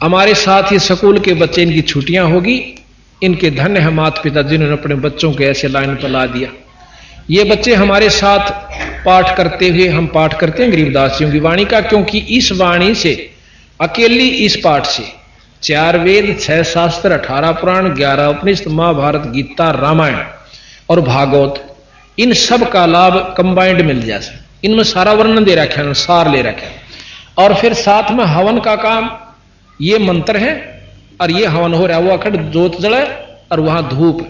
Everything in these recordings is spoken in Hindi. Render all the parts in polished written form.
हमारे साथ ही स्कूल के बच्चे, इनकी छुट्टियां होगी, इनके धन्य है माता पिता जिन्होंने अपने बच्चों को ऐसे लाइन पर ला दिया। ये बच्चे हमारे साथ पाठ करते हुए, हम पाठ करते हैं गरीबदास जियों की वाणी का, क्योंकि इस वाणी से, अकेली इस पाठ से 4 वेद, 6 शास्त्र, 18 पुराण, 11 उपनिषद, महाभारत, गीता, रामायण और भागवत, इन सब का लाभ कंबाइंड मिल जाए। इनमें सारा वर्णन दे रखा है, सार ले रखा है। और फिर साथ में हवन का काम, ये मंत्र है और ये हवन हो रहा है। वो अखंड जोत जले और वहां धूप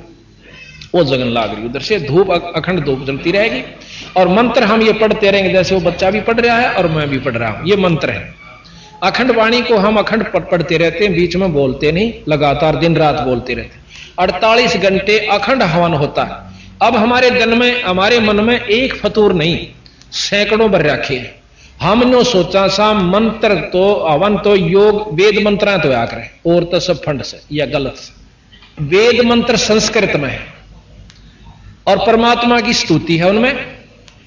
वो जगन लाग रही, उधर से धूप, अखंड धूप जलती रहेगी। और मंत्र हम ये पढ़ते रहेंगे, जैसे वो बच्चा भी पढ़ रहा है और मैं भी पढ़ रहा हूं। ये मंत्र है। अखंड वाणी को हम अखंड पढ़ते रहते हैं, बीच में बोलते नहीं, लगातार दिन रात बोलते रहते हैं। 48 घंटे अखंड हवन होता है। अब हमारे दिन में, हमारे मन में एक फतूर नहीं, सैकड़ों भर रखे हैं। हमने सोचा सा मंत्र तो, हवन तो, योग वेद मंत्र तो या करें, और तो सब फंड से या गलत से। वेद मंत्र संस्कृत में है और परमात्मा की स्तुति है उनमें।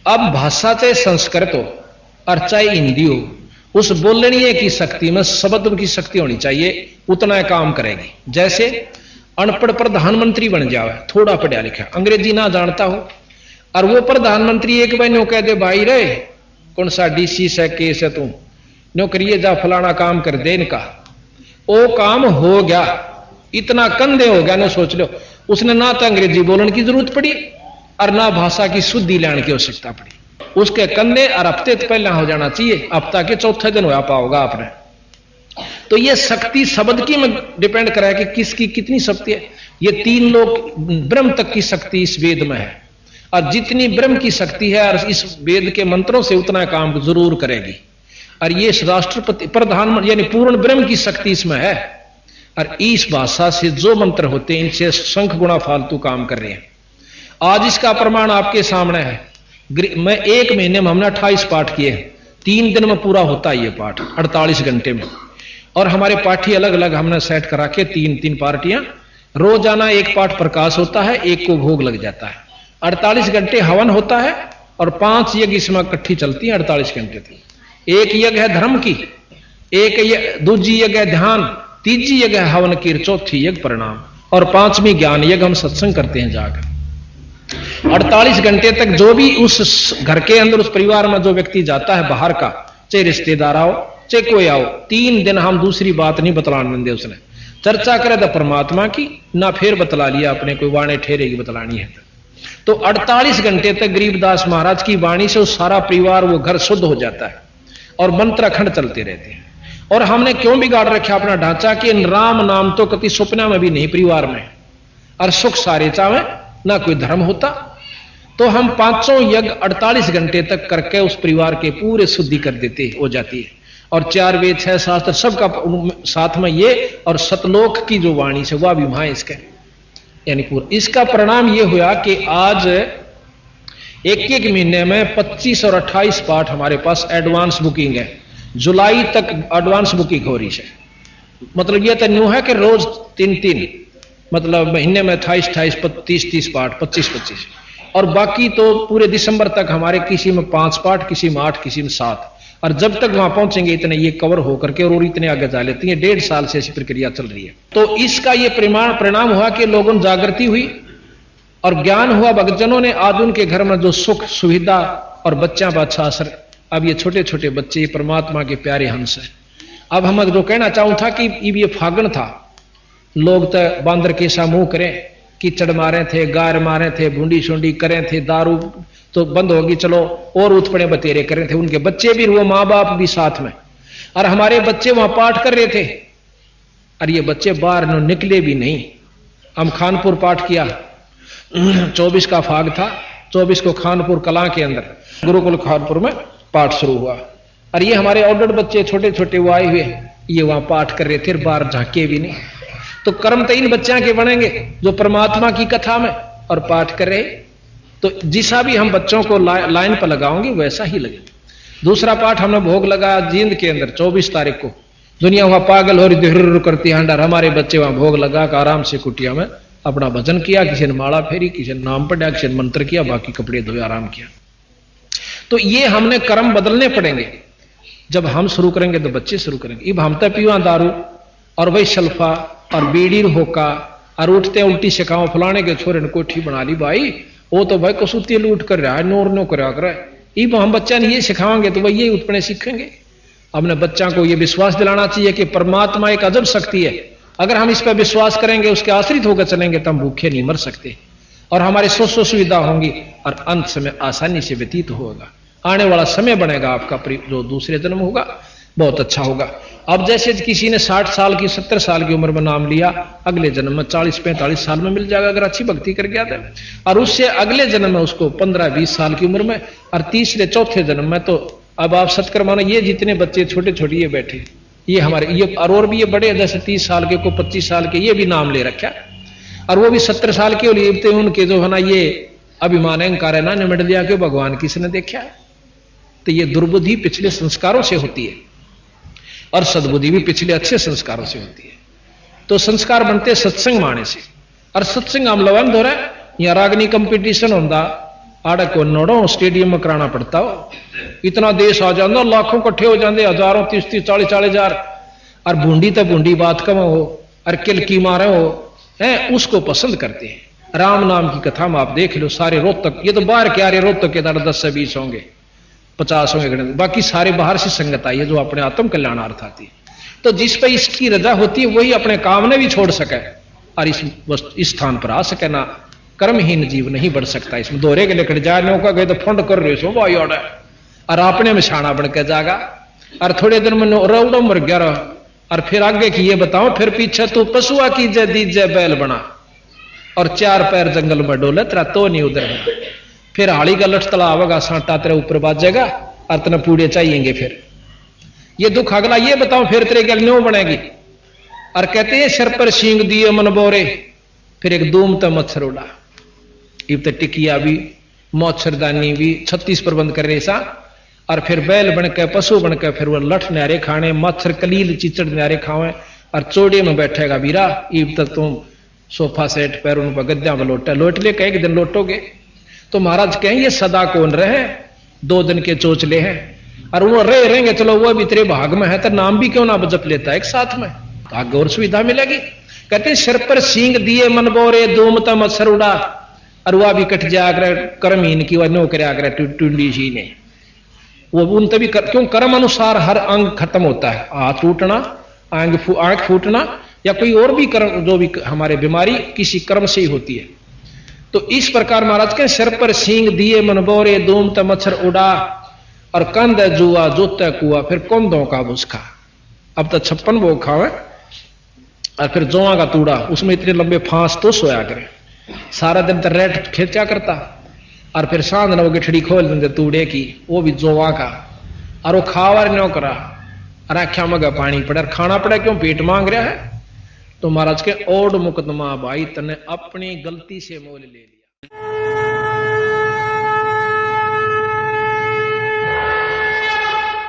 अब भाषा चाहे संस्कृत हो और चाहे हिंदी हो, उस बोलने की शक्ति में शब्द की शक्ति होनी चाहिए, उतना काम करेगी। जैसे अनपढ़ प्रधानमंत्री बन जावे, थोड़ा पढ़ा लिखा, अंग्रेजी ना जानता हो, और वो प्रधानमंत्री एक बार न्यों कह दे, भाई रे कौन सा डीसी से केस है, तू न्यों करिए जा, फलाना काम कर दे इनका, वो काम हो गया। इतना कंधे हो गया, ना सोच लो, उसने ना तो अंग्रेजी बोलने की जरूरत पड़ी और ना भाषा की शुद्धि लेने की आवश्यकता पड़ी। उसके कंधे और हफ्ते तो पहले हो जाना चाहिए, हफ्ता के चौथे दिन हो पाओगा आपने। तो ये शक्ति शब्द की में डिपेंड करा है कि किसकी कितनी शक्ति है। ये 3 लोग ब्रह्म तक की शक्ति इस वेद में है, और जितनी ब्रह्म की शक्ति है और इस वेद के मंत्रों से उतना काम जरूर करेगी। और ये राष्ट्रपति, प्रधानमंत्री, यानी पूर्ण ब्रह्म की शक्ति इसमें है। और इस भाषा से जो मंत्र होते हैं, इनसे शंख गुणा फालतू काम कर रहे हैं। आज इसका प्रमाण आपके सामने है। मैं 1 महीने में हमने 28 पाठ किए, 3 दिन में पूरा होता है ये पाठ, 48 घंटे में। और हमारे पाठी अलग अलग हमने सेट करा के 3-3 पार्टियां, रोजाना 1 पाठ प्रकाश होता है, 1 को भोग लग जाता है। 48 घंटे हवन होता है और 5 यज्ञ इसमें इकट्ठी चलती है 48 घंटे तक। 1 यज्ञ है धर्म की, 1 दूजी यज्ञ है ध्यान, तीजी यज्ञ है हवन की, चौथी यज्ञ परिणाम, और 5वीं ज्ञान यज्ञ हम सत्संग करते हैं जाकर। 48 घंटे तक जो भी उस घर के अंदर, उस परिवार में जो व्यक्ति जाता है बाहर का, चाहे रिश्तेदार आओ चाहे कोई आओ, 3 दिन हम दूसरी बात नहीं बतलाने देंगे। उसने चर्चा करे तो परमात्मा की, ना फिर बतला लिया अपने कोई वाणी ठहरेगी बतलानी है। तो 48 घंटे तक गरीबदास महाराज की वाणी से उस सारा परिवार, वो घर शुद्ध हो जाता है और मंत्र अखंड चलते रहते हैं। और हमने क्यों बिगाड़ रखा अपना ढांचा कि राम नाम तो कति सपना में भी नहीं परिवार में, और सुख सारे चावे, ना कोई धर्म होता। तो हम 5 यज्ञ 48 घंटे तक करके उस परिवार के पूरे शुद्धि कर देते हो जाती है। और 4 वेद 6 शास्त्र सबका साथ में ये, और सतलोक की जो वाणी से वह भी वहां इसके, यानी पूरा। इसका परिणाम ये हुआ कि आज 1-1 महीने में 25 और 28 पाठ हमारे पास एडवांस बुकिंग है। जुलाई तक एडवांस बुकिंग हो रही है। मतलब यह तो न्यू है कि रोज 3-3, मतलब महीने में 28-28, 30-30 पाठ, 25-25, और बाकी तो पूरे दिसंबर तक हमारे किसी में 5 पाठ, किसी में 8, किसी में 7। और जब तक वहां पहुंचेंगे इतने ये कवर होकर के, और इतने आगे जा लेती है। 1.5 साल से ऐसी प्रक्रिया चल रही है। तो इसका ये परिणाम हुआ कि लोगों में जागृति हुई और ज्ञान हुआ भक्तजनों ने। आज उनके घर में जो सुख सुविधा और बच्चा बादशाह असर, अब ये छोटे छोटे बच्चे, ये परमात्मा के प्यारे हंस है। अब हम जो कहना चाहूं था कि ये फागण था, लोग तो बांदर के सा मुंह करें, कीचड़ मारे थे, गार मारे थे, बूंदी शूंडी करें थे, दारू तो बंद होगी, चलो और उत्पड़े बतेरे करें थे। उनके बच्चे भी, वो माँ बाप भी साथ में, और हमारे बच्चे वहां पाठ कर रहे थे, और ये बच्चे बाहर निकले भी नहीं। हम खानपुर पाठ किया, 24 का फाग था, 24 को खानपुर कला के अंदर गुरुकुल खानपुर में पाठ शुरू हुआ। और ये हमारे ऑर्डर्ड बच्चे छोटे छोटे वो आए हुए, ये वहां पाठ कर रहे थे, बाहर झांके भी नहीं। तो कर्म तो इन बच्चों के बनेंगे जो परमात्मा की कथा में और पाठ कर रहे। तो जिसा भी हम बच्चों को लाइन पर लगाओगे वैसा ही लगे। दूसरा पाठ हमने भोग लगाया जींद के अंदर 24 तारीख को। दुनिया वहां पागल हो रही करती हंडर, हमारे बच्चे वहां भोग लगा कर आराम से कुटिया में अपना भजन किया, किसी ने माला फेरी, किसी ने नाम पढ़ा, किसी ने मंत्र किया, बाकी कपड़े धोए आराम किया। तो ये हमने कर्म बदलने पड़ेंगे। जब हम शुरू करेंगे तो बच्चे शुरू करेंगे। अब हम तो पीवा दारू, और वही सल्फा और बीड़ी होका और उठते उल्टी सिखाओ फलाने के छोरे ने कोठी बना ली भाई, वो तो भाई कसूती लूट कर रहा है, नोर नो कर रहा है। इब हम बच्चा ने ये सिखाएंगे तो वही यही उत्पन्न सीखेंगे। अपने बच्चा को ये विश्वास दिलाना चाहिए कि परमात्मा एक अजब शक्ति है, अगर हम इस पर विश्वास करेंगे, उसके आश्रित होकर चलेंगे तो हम भूखे नहीं मर सकते और हमारी सुख सुविधा होंगी और अंत समय आसानी से व्यतीत होगा। आने वाला समय बनेगा आपका जो दूसरे जन्म होगा बहुत अच्छा होगा। अब जैसे किसी ने 60 साल की 70 साल की उम्र में नाम लिया, अगले जन्म में 40-45 साल में मिल जाएगा अगर अच्छी भक्ति कर गया था, और उससे अगले जन्म में उसको 15-20 साल की उम्र में, और तीसरे चौथे जन्म में तो अब आप सत्कर मानो ये जितने बच्चे छोटे छोटे ये बैठे, ये हमारे ये और भी ये बड़े, जैसे 30 साल के को 25 साल के ये भी नाम ले रखा, और वो भी 70 साल के लिए उनके जो है ना ये अभिमान अहंकार है ना निमट लिया कि भगवान किसने देखा। तो ये दुर्बुद्धि पिछले संस्कारों से होती है और सद्बुद्धि भी पिछले अच्छे संस्कारों से होती है। तो संस्कार बनते सत्संग माने से, और सत्संग हम लवन हो रहा है या रागनी कंपटीशन होता आड़े को नोड़ो स्टेडियम में कराना पड़ता हो, इतना देश आ जाता, लाखों इकट्ठे हो जाते, हजारों 30-30 40-40 हजार, और बूंदी तो बूंदी बात कम हो और किलकी मारे हो है, उसको पसंद करते हैं। राम नाम की कथा में आप देख लो, सारे रोहतक, ये तो बाहर के आ रहे रोहतक के 10 से 20 होंगे 50 होंगे, बाकी सारे बाहर से संगत आई है जो अपने आत्म कल्याणार्थ आती है। तो जिस पर इसकी रजा होती है वही अपने काम ने भी छोड़ सके और इस स्थान पर आ सके ना। कर्महीन जीव नहीं बढ़ सकता, इसमें दोहरे के लेकर जाए नौका गए तो फंड कर रहे सो भाई और अपने में शाना बन के जागा, और थोड़े दिन में रौड़ो मर गया रहा, और फिर आगे की ये बताओ, फिर पीछे तू पशुआ की जय दीजय बैल बना और 4 पैर जंगल में डोले तेरा तो नहीं उधर, फिर हाड़ी का लठ तला आवेगा, सांटा तेरे ऊपर बाजेगा और तेने पूड़े चाहिएंगे, फिर ये दुख अगला ये बताओ फिर तेरे गल न्यों बनेगी। और कहते हैं सिर पर सींग दिए मन बोरे, फिर एक दूम तो मच्छर उड़ा, इब तक टिकिया भी मच्छरदानी भी 36 प्रबंध कर रहे सा, और फिर बैल बनकर पशु बनकर फिर वो लठ न्यारे खाने, मच्छर कलील चिचड़ न्यारे खावे, और चोड़े में बैठेगा बीरा, इब तक तुम सोफा सेट पैर उन पर गद्दा में लोट ले, कई दिन लोटोगे। तो महाराज कहें ये सदा कौन रहे, 2 दिन के चोचले हैं, और वो रहेंगे, चलो वो भी तेरे भाग में है तो नाम भी क्यों ना जप लेता है एक साथ में, तो आगे और सुविधा मिलेगी। कहते हैं सिर पर सींग दिए मन बोरे, दूमता मच्छर उड़ा, और वह भी कट जाकर कर्महीन की वह नो करे आकर टूंडी सी ने, वो उन तभी क्यों कर्म अनुसार हर अंग खत्म होता है, हाथ टूटना, आंख फूटना या कोई और भी कर्म, जो भी हमारे बीमारी किसी कर्म से ही होती है। तो इस प्रकार महाराज के सिर पर सींग दिए मन बोरे, दूमत मच्छर उड़ा, और कंद जुआ जोत कुआ, फिर कौंदों का भुसखा, अब तो 56 वो खावे, और फिर जोआ का तूड़ा, उसमें इतने लंबे फांस तो सोया करे, सारा दिन तो रेट खींचा करता, और फिर सांझ न वो गिठड़ी खोल देंगे तूड़े की, वो भी जोआ का, और वो खावर न्यो करा, और आख्या मगा पानी पड़े, खाना पड़े क्यों पेट मांग रहा है। तो महाराज के ओड मुकदमा भाई तने अपनी गलती से मोल ले लिया।